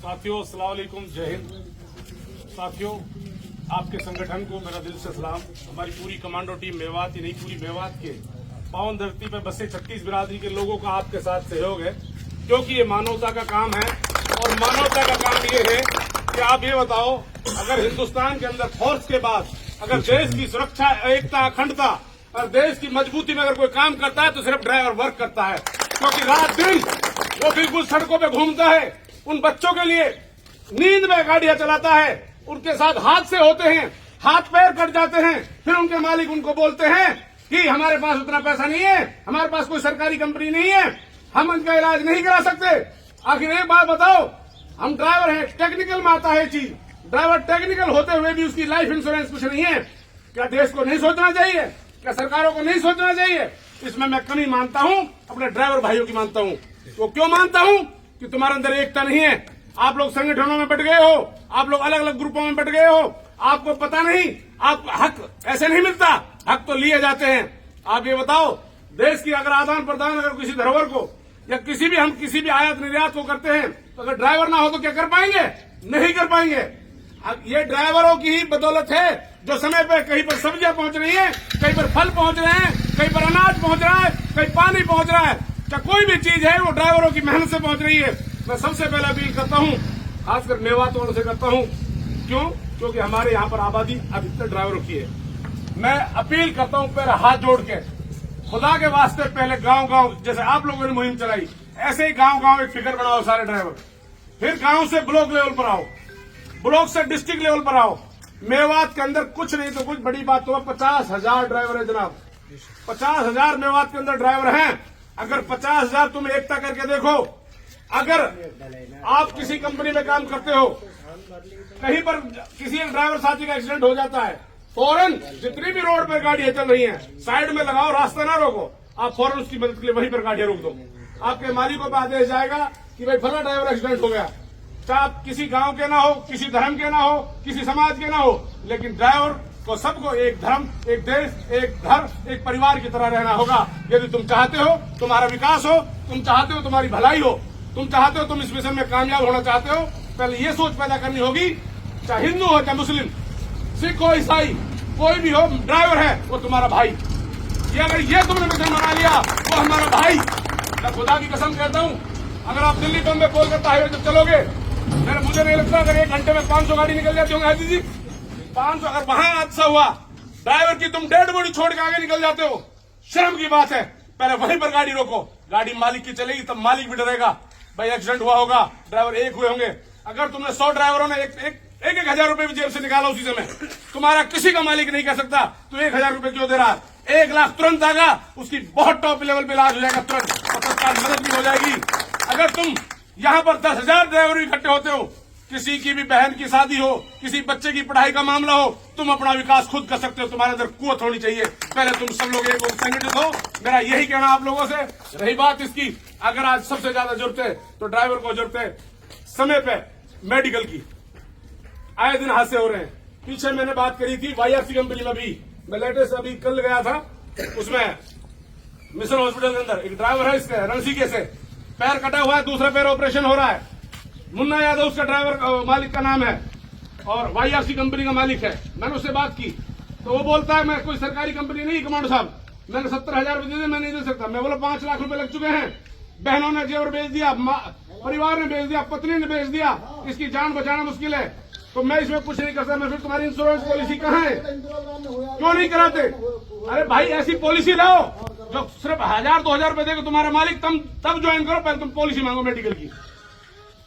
साथियों अस्सलाम वालेकुम, जय हिंद। साथियों, आपके संगठन को मेरा दिल से सलाम। हमारी पूरी कमांडो टीम मेवात ही नहीं, पूरी मेवात के पावन धरती पर बसे 36 बिरादरी के लोगों का आपके साथ सहयोग है, क्योंकि ये मानवता का काम है। और मानवता का काम ये है कि आप ये बताओ, अगर हिंदुस्तान के अंदर फोर्स के बाद अगर देश की सुरक्षा, एकता, अखंडता और देश की मजबूती में अगर कोई काम करता है तो सिर्फ ड्राइवर वर्क करता है, क्योंकि रात दिन वो बिल्कुल सड़कों पे घूमता है, उन बच्चों के लिए नींद में गाड़ियां चलाता है, उनके साथ हादसे होते हैं, हाथ पैर कट जाते हैं, फिर उनके मालिक उनको बोलते हैं कि हमारे पास उतना पैसा नहीं है, हमारे पास कोई सरकारी कंपनी नहीं है, हम उनका इलाज नहीं करा सकते। आखिर एक बात बताओ, हम ड्राइवर हैं, टेक्निकल में आता है चीज, ड्राइवर टेक्निकल होते हुए भी उसकी लाइफ इंश्योरेंस कुछ नहीं है। क्या देश को नहीं सोचना चाहिए? क्या सरकारों को नहीं सोचना चाहिए? इसमें मैं कमी मानता हूं, अपने ड्राइवर भाइयों की मानता हूं। तो क्यों मानता हूं? कि तुम्हारे अंदर एकता नहीं है, आप लोग संगठनों में बट गए हो, आप लोग अलग अलग ग्रुपों में बट गए हो, आपको पता नहीं, आप हक ऐसे नहीं मिलता, हक तो लिए जाते हैं। आप ये बताओ, देश की अगर आदान प्रदान अगर किसी धरोहर को या किसी भी आयात निर्यात को करते हैं, तो अगर ड्राइवर ना हो तो क्या कर पाएंगे? नहीं कर पाएंगे। अब ये ड्राइवरों की ही बदौलत है जो समय पे कहीं पर सब्जियां पहुंच रही हैं, कहीं पर फल पहुंच रहे हैं, कहीं पर अनाज पहुंच रहा है, कहीं पानी पहुंच रहा है, चाहे कोई भी चीज है वो ड्राइवरों की मेहनत से पहुंच रही है। मैं सबसे पहले अपील करता हूं, खासकर मेवात वालों से करता हूं। क्यों? क्योंकि हमारे यहाँ पर आबादी अधिकतर ड्राइवरों की है। मैं अपील करता हूं पहले हाथ जोड़ के, खुदा के वास्ते पहले गांव गांव, जैसे आप लोगों ने मुहिम चलाई, ऐसे ही गांव गांव एक फिगर बनाओ सारे ड्राइवर, फिर गांव से ब्लॉक लेवल पर आओ, ब्लॉक से डिस्ट्रिक्ट लेवल पर आओ। मेवात के अंदर कुछ नहीं तो कुछ बड़ी बात तो 50,000 ड्राइवर है जनाब, 50,000 मेवात के अंदर ड्राइवर हैं। अगर 50,000 तुम एकता करके देखो, अगर आप किसी कंपनी में काम करते हो, कहीं पर किसी एक ड्राइवर साथी का एक्सीडेंट हो जाता है, फौरन जितनी भी रोड पर गाड़ियां चल रही हैं साइड में लगाओ, रास्ता ना रोको, आप फौरन उसकी मदद के लिए वहीं पर गाड़ियां रोक दो। आपके मालिकों पर आदेश जाएगा कि भाई फला ड्राइवर एक्सीडेंट हो गया, चाहे आप किसी गांव के ना हो, किसी धर्म के ना हो, किसी समाज के ना हो, लेकिन ड्राइवर को सबको एक धर्म, एक देश, एक घर, एक परिवार की तरह रहना होगा। यदि तुम चाहते हो तुम्हारा विकास हो, तुम चाहते हो तुम्हारी भलाई हो, तुम चाहते हो तुम इस मिशन में कामयाब होना चाहते हो, पहले ये सोच पैदा करनी होगी, चाहे हिंदू हो, चाहे मुस्लिम, सिख हो, ईसाई, कोई भी हो, ड्राइवर है वो तुम्हारा भाई। ये अगर ये तुमने मिशन बना लिया वो हमारा भाई। मैं खुदा की कसम कहता हूँ, अगर आप दिल्ली, बम्बई, कोलकाता हाईवे जब चलोगे, मुझे नहीं लगता अगर 1 घंटे में 500 गाड़ी निकल जाती होंगी। हाजी जी 500, अगर वहां हादसा हुआ ड्राइवर की, तुम डेड बॉडी छोड़ के आगे निकल जाते हो, शर्म की बात है। पहले वहीं पर गाड़ी रोको, गाड़ी मालिक की चलेगी तब मालिक भी डरेगा, भाई एक्सीडेंट हुआ होगा, ड्राइवर एक हुए होंगे। अगर तुमने 100 ड्राइवरों ने एक 1,000 रुपए भी जेब से निकाला उसी समय, तुम्हारा किसी का मालिक नहीं कह सकता तू 1,000 रुपए क्यों दे रहा। 1 लाख तुरंत आगा, उसकी बहुत टॉप लेवल पे इलाज हो जाएगा तुरंत, और तत्काल मदद भी हो जाएगी। अगर तुम यहाँ पर 10,000 ड्राइवर इकट्ठे होते हो, किसी की भी बहन की शादी हो, किसी बच्चे की पढ़ाई का मामला हो, तुम अपना विकास खुद कर सकते हो। तुम्हारे अंदर कुवत होनी चाहिए, पहले तुम सब लोग एक संगठित हो। मेरा यही कहना आप लोगों से। रही बात इसकी, अगर आज सबसे ज्यादा जरूरत है तो ड्राइवर को जरूरत है समय पे मेडिकल की। आए दिन हादसे हो रहे हैं। पीछे मैंने बात करी थी YRC कंपनी में भी, मैं लेटेस्ट अभी कल गया था, उसमें मिशन हॉस्पिटल के अंदर एक ड्राइवर है, इसका रणसीके से पैर कटा हुआ है, दूसरा पैर ऑपरेशन हो रहा है। मुन्ना यादव उसका ड्राइवर मालिक का नाम है और YRC कंपनी का मालिक है। मैंने उससे बात की तो वो बोलता है मैं कोई सरकारी कंपनी नहीं कमांडो साहब, मैंने 70,000 रुपए दे, मैं नहीं दे सकता। मैं बोला 5 लाख रुपए लग चुके हैं, बहनों ने जेवर बेच दिया, परिवार ने बेच दिया, पत्नी ने बेच दिया, इसकी जान बचाना मुश्किल है, तो मैं इसमें कुछ नहीं कर सकता। मैं फिर तुम्हारी इंश्योरेंस पॉलिसी कहाँ है, क्यों नहीं कराते? अरे भाई ऐसी पॉलिसी लाओ जो सिर्फ 1,000-2,000 रुपए देगा तुम्हारा मालिक, तब ज्वाइन करो। पहले तुम पॉलिसी मांगो मेडिकल की,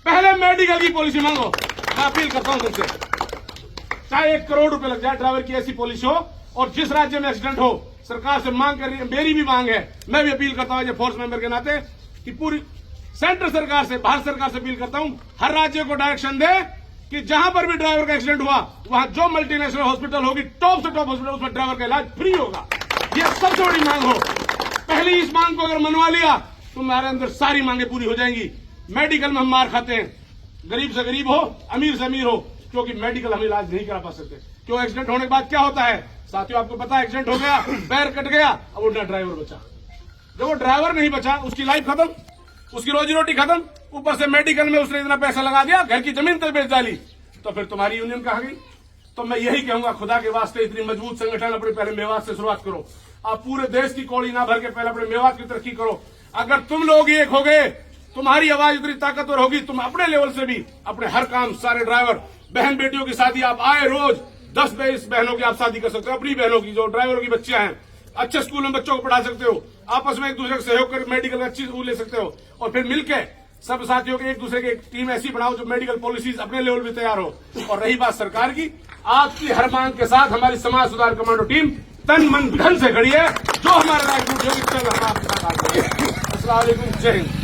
पहले मेडिकल की पॉलिसी मांगो। मैं अपील करता हूं तुमसे, चाहे 1 करोड़ रुपए लग जाए, ड्राइवर की ऐसी पॉलिसी हो, और जिस राज्य में एक्सीडेंट हो सरकार से मांग कर रही है, मेरी भी मांग है। मैं भी अपील करता हूं फोर्स मेंबर के नाते कि पूरी सेंट्रल सरकार से, भारत सरकार से अपील करता हूं, हर राज्य को डायरेक्शन दे कि जहां पर भी ड्राइवर का एक्सीडेंट हुआ वहां जो मल्टीनेशनल हॉस्पिटल होगी, टॉप से टॉप हॉस्पिटल, उसमें ड्राइवर का इलाज फ्री होगा। ये सबसे बड़ी मांग हो। पहले इस मांग को अगर मनवा लिया तो तुम्हारे अंदर सारी मांगे पूरी हो जाएंगी। मेडिकल में हम मार खाते हैं, गरीब से गरीब हो, अमीर से अमीर हो, क्योंकि मेडिकल हम इलाज नहीं करा पा सकते। क्यों? एक्सीडेंट होने के बाद क्या होता है साथियों, आपको पता है, एक्सीडेंट हो गया, पैर कट गया, अब उल्टा ड्राइवर बचा। जब वो ड्राइवर नहीं बचा, उसकी लाइफ खत्म, उसकी रोजी रोटी खत्म, ऊपर से मेडिकल में उसने इतना पैसा लगा दिया, घर की जमीन तक बेच डाली, तो फिर तुम्हारी यूनियन कहाँ गई? तो मैं यही कहूंगा, खुदा के वास्ते इतनी मजबूत संगठन अपने पहले मेवात से शुरुआत करो। आप पूरे देश की कौड़ी ना भर के पहले अपने मेवात की तरक्की करो। अगर तुम लोग एक हो गए, तुम्हारी आवाज इतनी ताकतवर होगी, तुम अपने लेवल से भी अपने हर काम, सारे ड्राइवर बहन बेटियों की शादी आप आए रोज 10-20 बहनों की आप शादी कर सकते हो, अपनी बहनों की जो ड्राइवरों की बच्चियां हैं, अच्छे स्कूल में बच्चों को पढ़ा सकते हो, आपस में एक दूसरे का सहयोग कर मेडिकल का अच्छी स्कूल ले सकते हो, और फिर मिलकर सब साथियों के एक दूसरे की टीम ऐसी बनाओ जो मेडिकल पॉलिसीज अपने लेवल पे तैयार हो। और रही बात सरकार की, आपकी हर मांग के साथ हमारी समाज सुधार कमांडो टीम तन मन धन से खड़ी है। जो हमारे राजनीति अस्सलाम वालेकुम, जय हिंद।